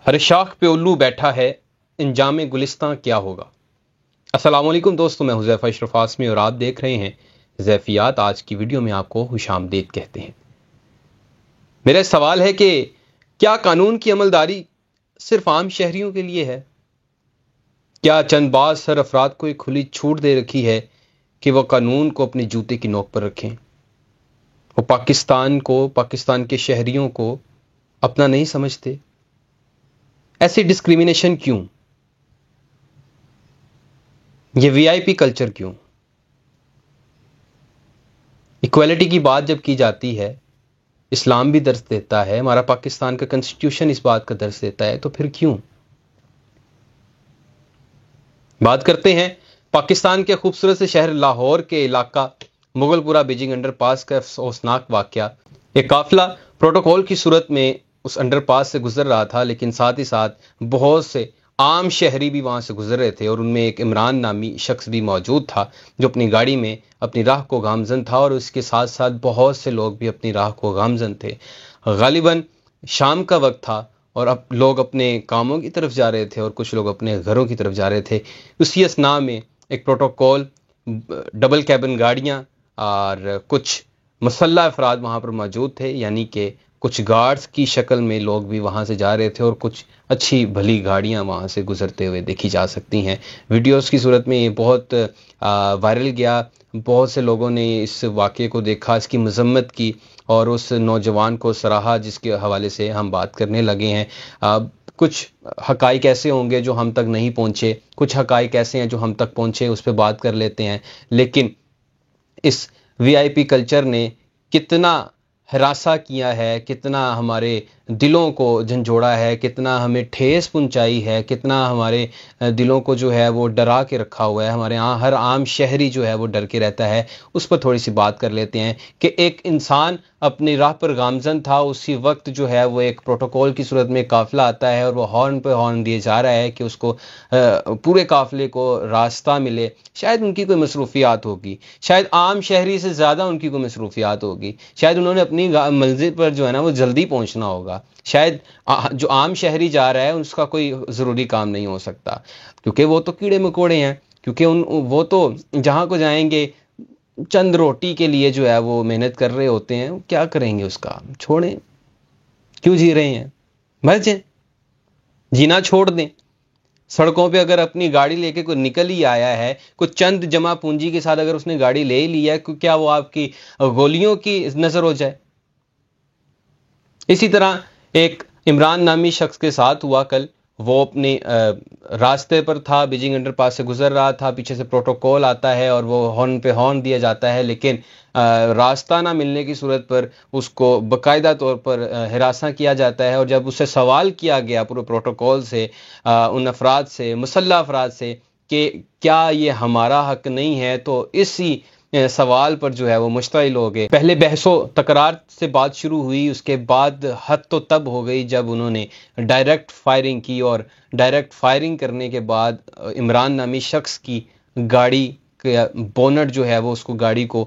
ہر شاخ پہ الو بیٹھا ہے، انجام گلستاں کیا ہوگا۔ السلام علیکم دوستو، میں حذیفہ اشرف آسمی اور آپ دیکھ رہے ہیں حذیفیات۔ آج کی ویڈیو میں آپ کو خوش آمدید کہتے ہیں۔ میرا سوال ہے کہ کیا قانون کی عملداری صرف عام شہریوں کے لیے ہے؟ کیا چند بعض سر افراد کو ایک کھلی چھوٹ دے رکھی ہے کہ وہ قانون کو اپنے جوتے کی نوک پر رکھیں؟ وہ پاکستان کے شہریوں کو اپنا نہیں سمجھتے؟ ایسی ڈسکریمنیشن کیوں؟ یہ وی آئی پی کلچر کیوں؟ ایکویلٹی کی بات جب کی جاتی ہے، اسلام بھی درس دیتا ہے، ہمارا پاکستان کا کنسٹیٹیوشن اس بات کا درس دیتا ہے، تو پھر کیوں؟ بات کرتے ہیں پاکستان کے خوبصورت سے شہر لاہور کے علاقہ مغل پورہ بیجنگ انڈر پاس کا افسوسناک واقعہ۔ ایک قافلہ پروٹوکول کی صورت میں اس انڈر پاس سے گزر رہا تھا، لیکن ساتھ ہی ساتھ بہت سے عام شہری بھی وہاں سے گزر رہے تھے، اور ان میں ایک عمران نامی شخص بھی موجود تھا جو اپنی گاڑی میں اپنی راہ کو گامزن تھا، اور اس کے ساتھ ساتھ بہت سے لوگ بھی اپنی راہ کو گامزن تھے۔ غالباً شام کا وقت تھا اور اب لوگ اپنے کاموں کی طرف جا رہے تھے اور کچھ لوگ اپنے گھروں کی طرف جا رہے تھے۔ اسی اثناء میں ایک پروٹوکول ڈبل کیبن گاڑیاں اور کچھ مسلح افراد وہاں پر موجود تھے، یعنی کہ کچھ گارڈز کی شکل میں لوگ بھی وہاں سے جا رہے تھے، اور کچھ اچھی بھلی گاڑیاں وہاں سے گزرتے ہوئے دیکھی جا سکتی ہیں۔ ویڈیوز کی صورت میں یہ بہت وائرل گیا، بہت سے لوگوں نے اس واقعے کو دیکھا، اس کی مذمت کی اور اس نوجوان کو سراہا جس کے حوالے سے ہم بات کرنے لگے ہیں۔ کچھ حقائق ایسے ہوں گے جو ہم تک نہیں پہنچے، کچھ حقائق ایسے ہیں جو ہم تک پہنچے، اس پہ بات کر لیتے ہیں۔ لیکن اس وی آئی پی کلچر نے کتنا ہراساں کیا ہے، کتنا ہمارے دلوں کو جھنجھوڑا ہے، کتنا ہمیں ٹھیس پہنچائی ہے، کتنا ہمارے دلوں کو جو ہے وہ ڈرا کے رکھا ہوا ہے، ہمارے ہر عام شہری جو ہے وہ ڈر کے رہتا ہے۔ اس پر تھوڑی سی بات کر لیتے ہیں کہ ایک انسان اپنی راہ پر گامزن تھا، اسی وقت جو ہے وہ ایک پروٹوکول کی صورت میں قافلہ آتا ہے اور وہ ہارن پہ ہارن دیے جا رہا ہے کہ اس کو پورے قافلے کو راستہ ملے۔ شاید ان کی کوئی مصروفیات ہوگی، شاید عام شہری سے زیادہ ان کی کوئی مصروفیات ہوگی، شاید انہوں نے اپنی منزل پر جو ہے نا وہ جلدی پہنچنا ہوگا، شاید جو عام شہری جا رہا ہے اس کا کوئی ضروری کام نہیں ہو سکتا، کیونکہ وہ تو کیڑے مکوڑے ہیں، کیونکہ وہ تو جہاں کو جائیں گے چند روٹی کے لیے جو ہے وہ محنت کر رہے ہوتے ہیں۔ کیا کریں گے؟ اس کا چھوڑیں، کیوں جی رہے ہیں؟ مر جائیں، جینا چھوڑ دیں۔ سڑکوں پہ اگر اپنی گاڑی لے کے کوئی نکل ہی آیا ہے، کوئی چند جمع پونجی کے ساتھ اگر اس نے گاڑی لے ہی لیا ہے، کیا وہ آپ کی گولیوں کی نظر ہو جائے؟ اسی طرح ایک عمران نامی شخص کے ساتھ ہوا کل۔ وہ اپنے راستے پر تھا، بیجنگ انڈر پاس سے گزر رہا تھا، پیچھے سے پروٹوکول آتا ہے اور وہ ہارن پہ ہارن دیا جاتا ہے، لیکن راستہ نہ ملنے کی صورت پر اس کو باقاعدہ طور پر ہراساں کیا جاتا ہے، اور جب اس سے سوال کیا گیا پورے پروٹوکول سے، ان افراد سے، مسلح افراد سے، کہ کیا یہ ہمارا حق نہیں ہے، تو اسی سوال پر جو ہے وہ مشتعل ہو گئے۔ پہلے بحث و تکرار سے بات شروع ہوئی، اس کے بعد حد تو تب ہو گئی جب انہوں نے ڈائریکٹ فائرنگ کی، اور ڈائریکٹ فائرنگ کرنے کے بعد عمران نامی شخص کی گاڑی کا بونٹ جو ہے وہ اس کو گاڑی کو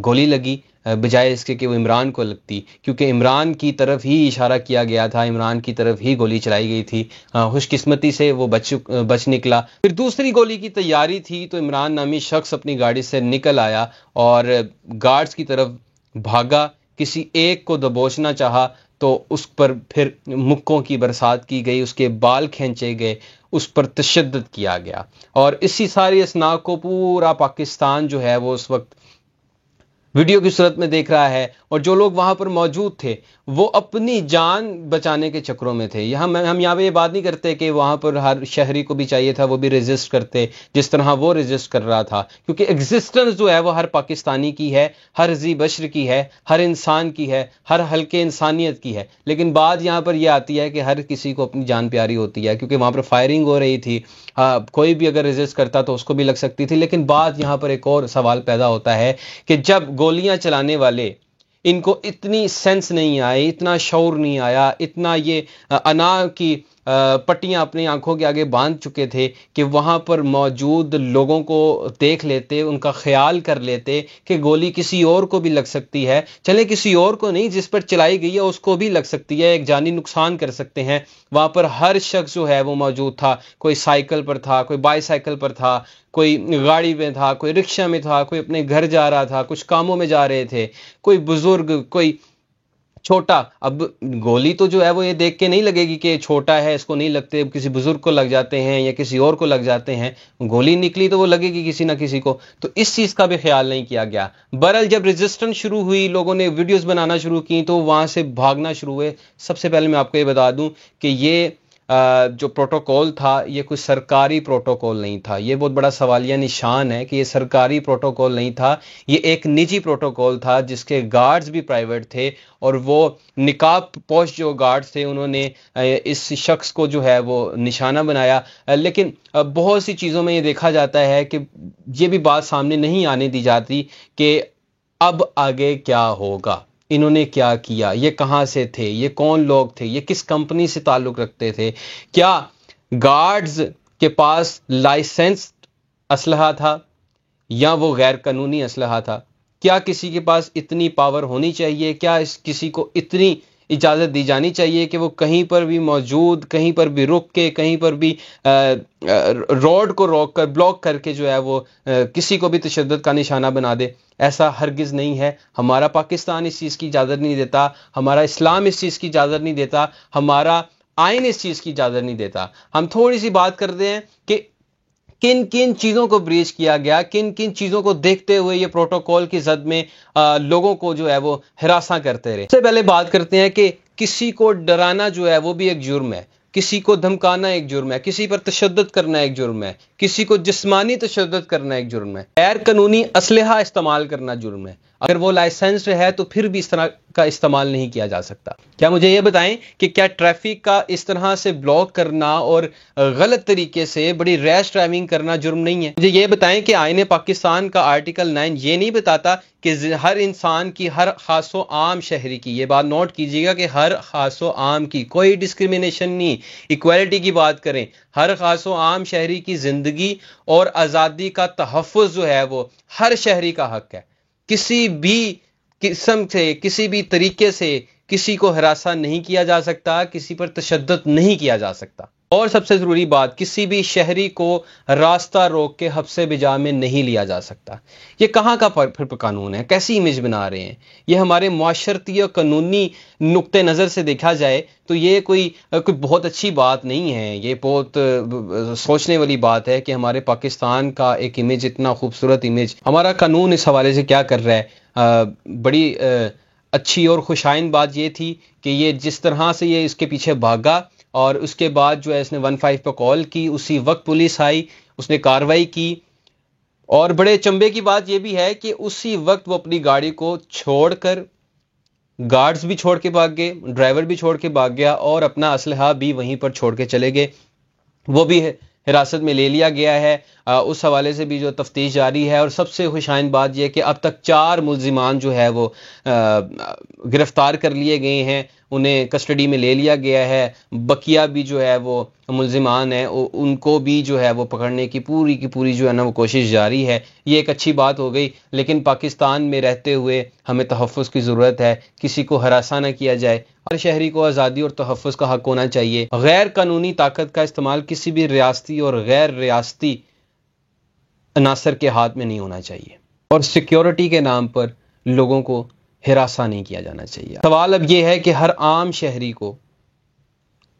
گولی لگی، بجائے اس کے کہ وہ عمران کو لگتی، کیونکہ عمران کی طرف ہی اشارہ کیا گیا تھا، عمران کی طرف ہی گولی چلائی گئی تھی۔ خوش قسمتی سے وہ بچ نکلا۔ پھر دوسری گولی کی تیاری تھی تو عمران نامی شخص اپنی گاڑی سے نکل آیا اور گارڈز کی طرف بھاگا، کسی ایک کو دبوچنا چاہا تو اس پر پھر مکوں کی برسات کی گئی، اس کے بال کھینچے گئے، اس پر تشدد کیا گیا، اور اسی ساری اثناء کو پورا پاکستان جو ہے وہ اس وقت ویڈیو کی صورت میں دیکھ رہا ہے، اور جو لوگ وہاں پر موجود تھے وہ اپنی جان بچانے کے چکروں میں تھے۔ ہم یہاں پہ یہ بات نہیں کرتے کہ وہاں پر ہر شہری کو بھی چاہیے تھا وہ بھی ریزسٹ کرتے جس طرح وہ ریزسٹ کر رہا تھا، کیونکہ ایگزسٹنس جو ہے وہ ہر پاکستانی کی ہے، ہر ذی بشر کی ہے، ہر انسان کی ہے، ہر حلقے انسانیت کی ہے۔ لیکن بات یہاں پر یہ آتی ہے کہ ہر کسی کو اپنی جان پیاری ہوتی ہے، کیونکہ وہاں پر فائرنگ ہو رہی تھی، کوئی بھی اگر ریزسٹ کرتا تو اس کو بھی لگ سکتی تھی۔ لیکن بات یہاں پر ایک اور سوال پیدا ہوتا ہے کہ جب گولیاں چلانے والے ان کو اتنی سینس نہیں آئی، اتنا شعور نہیں آیا، اتنا یہ انا کی پٹیاں اپنی آنکھوں کے آگے باندھ چکے تھے کہ وہاں پر موجود لوگوں کو دیکھ لیتے، ان کا خیال کر لیتے کہ گولی کسی اور کو بھی لگ سکتی ہے، چلے کسی اور کو نہیں، جس پر چلائی گئی ہے اس کو بھی لگ سکتی ہے، ایک جانی نقصان کر سکتے ہیں۔ وہاں پر ہر شخص جو ہے وہ موجود تھا، کوئی سائیکل پر تھا، کوئی بائی سائیکل پر تھا، کوئی گاڑی میں تھا، کوئی رکشہ میں تھا، کوئی اپنے گھر جا رہا تھا، کچھ کاموں میں جا رہے تھے، کوئی بزرگ، کوئی چھوٹا۔ اب گولی تو جو ہے وہ یہ دیکھ کے نہیں لگے گی کہ چھوٹا ہے اس کو نہیں لگتے، کسی بزرگ کو لگ جاتے ہیں یا کسی اور کو لگ جاتے ہیں، گولی نکلی تو وہ لگے گی کسی نہ کسی کو، تو اس چیز کا بھی خیال نہیں کیا گیا۔ بہرحال جب ریزسٹنس شروع ہوئی، لوگوں نے ویڈیوز بنانا شروع کی تو وہاں سے بھاگنا شروع ہوئے۔ سب سے پہلے میں آپ کو یہ بتا دوں کہ یہ جو پروٹوکول تھا یہ کوئی سرکاری پروٹوکول نہیں تھا، یہ بہت بڑا سوالیہ نشان ہے کہ یہ سرکاری پروٹوکول نہیں تھا، یہ ایک نجی پروٹوکول تھا جس کے گارڈز بھی پرائیویٹ تھے، اور وہ نقاب پوش جو گارڈز تھے انہوں نے اس شخص کو جو ہے وہ نشانہ بنایا۔ لیکن بہت سی چیزوں میں یہ دیکھا جاتا ہے کہ یہ بھی بات سامنے نہیں آنے دی جاتی کہ اب آگے کیا ہوگا، انہوں نے کیا کیا، یہ کہاں سے تھے، یہ کون لوگ تھے، یہ کس کمپنی سے تعلق رکھتے تھے، کیا گارڈز کے پاس لائسنس اسلحہ تھا یا وہ غیر قانونی اسلحہ تھا، کیا کسی کے پاس اتنی پاور ہونی چاہیے، کیا کسی کو اتنی اجازت دی جانی چاہیے کہ وہ کہیں پر بھی موجود، کہیں پر بھی رک کے، کہیں پر بھی روڈ کو روک کر، بلاک کر کے جو ہے وہ کسی کو بھی تشدد کا نشانہ بنا دے۔ ایسا ہرگز نہیں ہے، ہمارا پاکستان اس چیز کی اجازت نہیں دیتا، ہمارا اسلام اس چیز کی اجازت نہیں دیتا، ہمارا آئین اس چیز کی اجازت نہیں دیتا۔ ہم تھوڑی سی بات کرتے ہیں کہ کن کن چیزوں کو بریچ کیا گیا، کن کن چیزوں کو دیکھتے ہوئے یہ پروٹوکول کی زد میں لوگوں کو جو ہے وہ ہراساں کرتے رہے۔ سب سے پہلے بات کرتے ہیں کہ کسی کو ڈرانا جو ہے وہ بھی ایک جرم ہے، کسی کو دھمکانا ایک جرم ہے، کسی پر تشدد کرنا ایک جرم ہے، کسی کو جسمانی تشدد کرنا ایک جرم ہے، غیر قانونی اسلحہ استعمال کرنا جرم ہے۔ اگر وہ لائسنسڈ ہے تو پھر بھی اس طرح کا استعمال نہیں کیا جا سکتا۔ کیا مجھے یہ بتائیں کہ کیا ٹریفک کا اس طرح سے بلاک کرنا اور غلط طریقے سے بڑی ریش ڈرائیونگ کرنا جرم نہیں ہے؟ مجھے یہ بتائیں کہ آئین پاکستان کا آرٹیکل 9 یہ نہیں بتاتا کہ ہر انسان کی، ہر خاص و عام شہری کی، یہ بات نوٹ کیجیے گا کہ ہر خاص و عام کی کوئی ڈسکریمنیشن نہیں، ایکویلٹی کی بات کریں، ہر خاص و عام شہری کی زندگی اور آزادی کا تحفظ جو ہے وہ ہر شہری کا حق ہے۔ کسی بھی قسم سے، کسی بھی طریقے سے کسی کو ہراساں نہیں کیا جا سکتا، کسی پر تشدد نہیں کیا جا سکتا، اور سب سے ضروری بات، کسی بھی شہری کو راستہ روک کے حبس بجا میں نہیں لیا جا سکتا۔ یہ کہاں کا پھر قانون ہے؟ کیسی امیج بنا رہے ہیں یہ؟ ہمارے معاشرتی اور قانونی نقطہ نظر سے دیکھا جائے تو یہ کوئی بہت اچھی بات نہیں ہے، یہ بہت سوچنے والی بات ہے کہ ہمارے پاکستان کا ایک امیج، اتنا خوبصورت امیج، ہمارا قانون اس حوالے سے کیا کر رہا ہے۔ بڑی اچھی اور خوشائن بات یہ تھی کہ یہ جس طرح سے یہ اس کے پیچھے بھاگا، اور اس کے بعد جو ہے اس نے 15 پہ کال کی، اسی وقت پولیس آئی، اس نے کارروائی کی، اور بڑے چنبے کی بات یہ بھی ہے کہ اسی وقت وہ اپنی گاڑی کو چھوڑ کر، گارڈز بھی چھوڑ کے بھاگ گئے، ڈرائیور بھی چھوڑ کے بھاگ گیا، اور اپنا اسلحہ بھی وہیں پر چھوڑ کے چلے گئے، وہ بھی حراست میں لے لیا گیا ہے۔ اس حوالے سے بھی جو تفتیش جاری ہے، اور سب سے خوشائن بات یہ کہ اب تک 4 ملزمان جو ہے وہ گرفتار کر لیے گئے ہیں، انہیں کسٹڈی میں لے لیا گیا ہے، بقیہ بھی جو ہے وہ ملزمان ہیں ان کو بھی جو ہے وہ پکڑنے کی پوری جو ہے نا وہ کوشش جاری ہے۔ یہ ایک اچھی بات ہو گئی، لیکن پاکستان میں رہتے ہوئے ہمیں تحفظ کی ضرورت ہے، کسی کو ہراساں نہ کیا جائے، ہر شہری کو آزادی اور تحفظ کا حق ہونا چاہیے۔ غیر قانونی طاقت کا استعمال کسی بھی ریاستی اور غیر ریاستی عناصر کے ہاتھ میں نہیں ہونا چاہیے، اور سیکیورٹی کے نام پر لوگوں کو ہراساں نہیں کیا جانا چاہیے۔ سوال اب یہ ہے کہ ہر عام شہری کو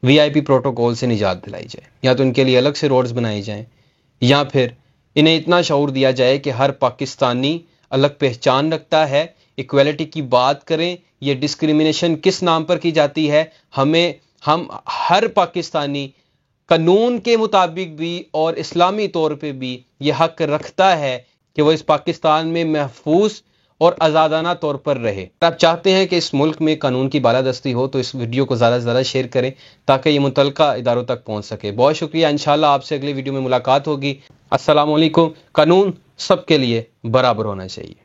VIP پروٹوکول سے نجات دلائی جائے، یا تو ان کے لیے الگ سے روڈز بنائی جائیں، یا پھر انہیں اتنا شعور دیا جائے کہ ہر پاکستانی الگ پہچان رکھتا ہے۔ ایکویلٹی کی بات کریں، یہ ڈسکریمنیشن کس نام پر کی جاتی ہے؟ ہم ہر پاکستانی قانون کے مطابق بھی اور اسلامی طور پہ بھی یہ حق رکھتا ہے کہ وہ اس پاکستان میں محفوظ اور آزادانہ طور پر رہے۔ آپ چاہتے ہیں کہ اس ملک میں قانون کی بالادستی ہو تو اس ویڈیو کو زیادہ سے زیادہ شیئر کریں تاکہ یہ متعلقہ اداروں تک پہنچ سکے۔ بہت شکریہ، انشاءاللہ آپ سے اگلی ویڈیو میں ملاقات ہوگی۔ السلام علیکم۔ قانون سب کے لیے برابر ہونا چاہیے۔